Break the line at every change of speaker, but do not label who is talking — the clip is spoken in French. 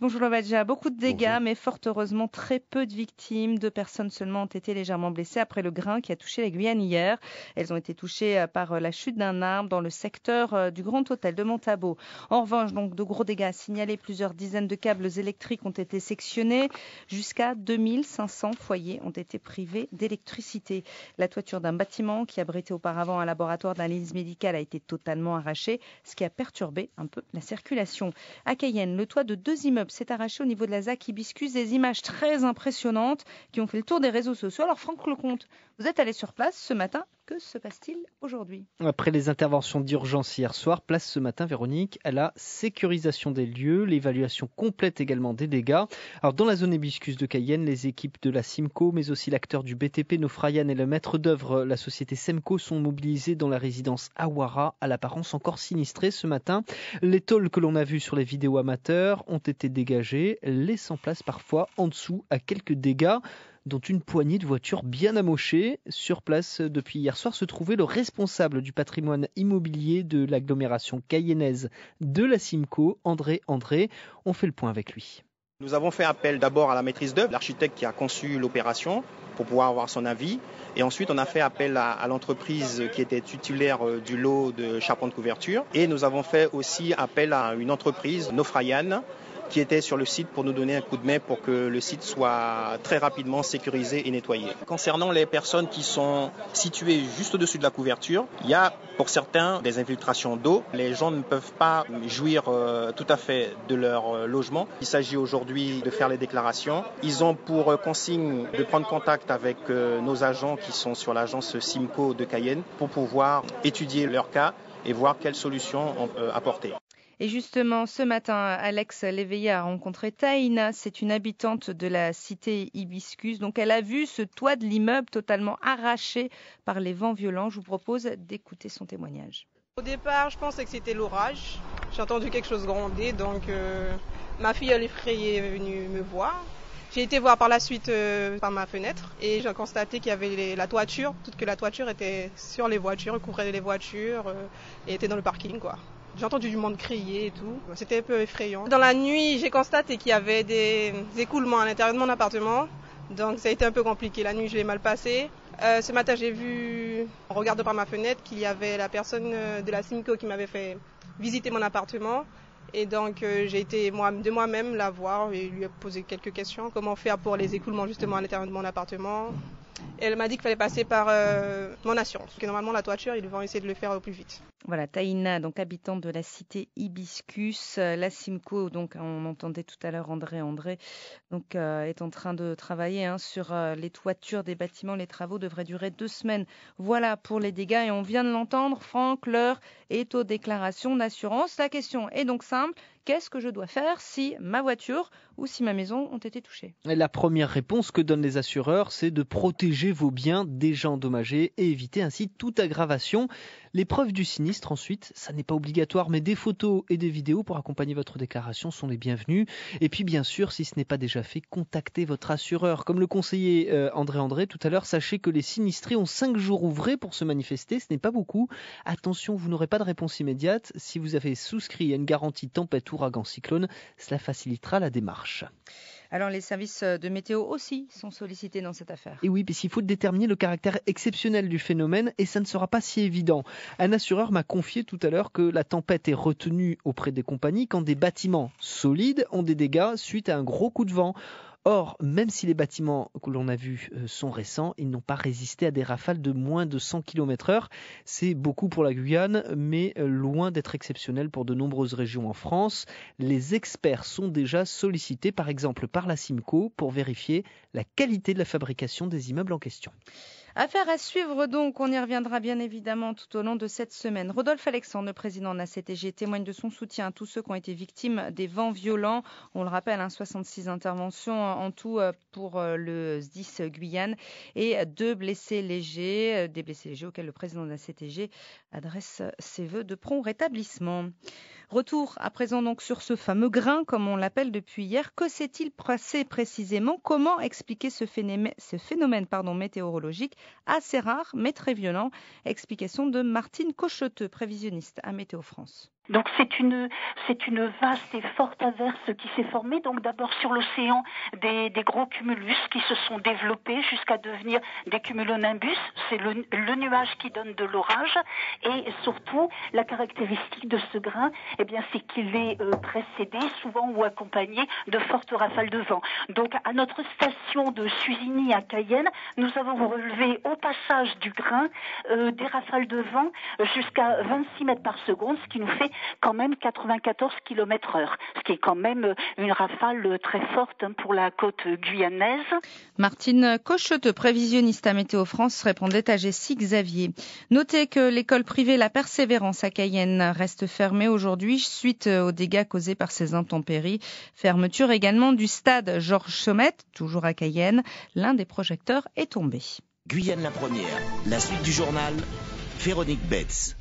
Bonjour Lavadja, beaucoup de dégâts,
Bonjour.
mais fort heureusement très peu de victimes. 2 personnes seulement ont été légèrement blessées après le grain qui a touché la Guyane hier. Elles ont été touchées par la chute d'un arbre dans le secteur du Grand Hôtel de Montabo. En revanche, donc de gros dégâts signalés. Plusieurs dizaines de câbles électriques ont été sectionnés. Jusqu'à 2500 foyers ont été privés d'électricité. La toiture d'un bâtiment qui abritait auparavant un laboratoire d'analyse médicale a été totalement arrachée, ce qui a perturbé un peu la circulation. À Cayenne, le toit de 2 immeuble s'est arraché au niveau de la ZAC Hibiscus. Des images très impressionnantes qui ont fait le tour des réseaux sociaux. Alors Franck Lecomte, vous êtes allé sur place ce matin. Que se passe-t-il aujourd'hui ?
Après les interventions d'urgence hier soir, place ce matin, Véronique, à la sécurisation des lieux, l'évaluation complète également des dégâts. Alors dans la zone hibiscus de Cayenne, les équipes de la Simco, mais aussi l'acteur du BTP, Nofrayan et le maître d'œuvre, la société Semco, sont mobilisés dans la résidence Awara, à l'apparence encore sinistrée ce matin. Les tôles que l'on a vues sur les vidéos amateurs ont été dégagées, laissant place parfois en dessous à quelques dégâts, dont une poignée de voitures bien amochées. Sur place, depuis hier soir, se trouvait le responsable du patrimoine immobilier de l'agglomération cayennaise de la Simco, André André. On fait le point avec lui.
Nous avons fait appel d'abord à la maîtrise d'œuvre, l'architecte qui a conçu l'opération, pour pouvoir avoir son avis. Et ensuite, on a fait appel à l'entreprise qui était titulaire du lot de charpente de couverture. Et nous avons fait aussi appel à une entreprise, Nofrayan, qui était sur le site pour nous donner un coup de main pour que le site soit très rapidement sécurisé et nettoyé. Concernant les personnes qui sont situées juste au-dessus de la couverture, il y a pour certains des infiltrations d'eau. Les gens ne peuvent pas jouir tout à fait de leur logement. Il s'agit aujourd'hui de faire les déclarations. Ils ont pour consigne de prendre contact avec nos agents qui sont sur l'agence Simco de Cayenne pour pouvoir étudier leur cas et voir quelles solutions on peut apporter.
Et justement, ce matin, Alex Léveillé a rencontré Taïna. C'est une habitante de la cité Hibiscus. Donc, elle a vu ce toit de l'immeuble totalement arraché par les vents violents. Je vous propose d'écouter son témoignage.
Au départ, je pensais que c'était l'orage. J'ai entendu quelque chose gronder, donc ma fille, elle effrayée, est venue me voir. J'ai été voir par la suite par ma fenêtre et j'ai constaté qu'il y avait la toiture, que la toiture était sur les voitures, couvrait les voitures et était dans le parking, quoi. J'ai entendu du monde crier et tout. C'était un peu effrayant. Dans la nuit, j'ai constaté qu'il y avait des écoulements à l'intérieur de mon appartement. Donc ça a été un peu compliqué. La nuit, je l'ai mal passé. Ce matin, j'ai vu, en regardant par ma fenêtre, qu'il y avait la personne de la Simco qui m'avait fait visiter mon appartement. Et donc j'ai été de moi-même la voir et lui poser quelques questions. Comment faire pour les écoulements justement à l'intérieur de mon appartement. Et elle m'a dit qu'il fallait passer par mon assurance. Que normalement la toiture, ils vont essayer de le faire au plus vite.
Voilà, Taïna, donc habitante de la cité Hibiscus, la Simco, donc on entendait tout à l'heure André, donc est en train de travailler sur les toitures des bâtiments. Les travaux devraient durer 2 semaines. Voilà pour les dégâts et on vient de l'entendre. Franck, l'heure est aux déclarations d'assurance. La question est donc simple. Qu'est-ce que je dois faire si ma voiture ou si ma maison ont été touchées ?
La première réponse que donnent les assureurs, c'est de protéger vos biens déjà endommagés et éviter ainsi toute aggravation. Les preuves du sinistre, ensuite, ça n'est pas obligatoire, mais des photos et des vidéos pour accompagner votre déclaration sont les bienvenues. Et puis, bien sûr, si ce n'est pas déjà fait, contactez votre assureur. Comme le conseillait André tout à l'heure, sachez que les sinistrés ont 5 jours ouvrés pour se manifester. Ce n'est pas beaucoup. Attention, vous n'aurez pas de réponse immédiate. Si vous avez souscrit à une garantie tempête ouragan cyclone, cela facilitera la démarche.
Alors les services de météo aussi sont sollicités dans cette affaire.
Et oui, puisqu'il faut déterminer le caractère exceptionnel du phénomène et ça ne sera pas si évident. Un assureur m'a confié tout à l'heure que la tempête est retenue auprès des compagnies quand des bâtiments solides ont des dégâts suite à un gros coup de vent. Or, même si les bâtiments que l'on a vus sont récents, ils n'ont pas résisté à des rafales de moins de 100 km/h. C'est beaucoup pour la Guyane, mais loin d'être exceptionnel pour de nombreuses régions en France. Les experts sont déjà sollicités, par exemple par la Simco, pour vérifier la qualité de la fabrication des immeubles en question.
Affaire à suivre donc, on y reviendra bien évidemment tout au long de cette semaine. Rodolphe Alexandre, le président de la CTG, témoigne de son soutien à tous ceux qui ont été victimes des vents violents. On le rappelle, 66 interventions en tout pour le SDIS Guyane et 2 blessés légers, des blessés légers auxquels le président de la CTG adresse ses vœux de prompt rétablissement. Retour à présent donc sur ce fameux grain, comme on l'appelle depuis hier. Que s'est-il passé précisément ? Comment expliquer ce phénomène météorologique assez rare mais très violent ? Explication de Martine Cocheteux, prévisionniste à Météo France.
Donc c'est une vaste et forte averse qui s'est formée. Donc d'abord sur l'océan des gros cumulus qui se sont développés jusqu'à devenir des cumulonimbus. C'est le nuage qui donne de l'orage. Et surtout la caractéristique de ce grain, c'est qu'il est précédé souvent ou accompagné de fortes rafales de vent. Donc à notre station de Susigny à Cayenne, nous avons relevé au passage du grain des rafales de vent jusqu'à 26 mètres par seconde, ce qui nous fait quand même 94 km/h, ce qui est quand même une rafale très forte pour la côte guyanaise.
Martine Cochoteux, prévisionniste à Météo France, répondait à Jessie Xavier. Notez que l'école privée La Persévérance à Cayenne reste fermée aujourd'hui suite aux dégâts causés par ces intempéries. Fermeture également du stade Georges Chaumette, toujours à Cayenne. L'un des projecteurs est tombé.
Guyane la première, la suite du journal, Véronique Betts.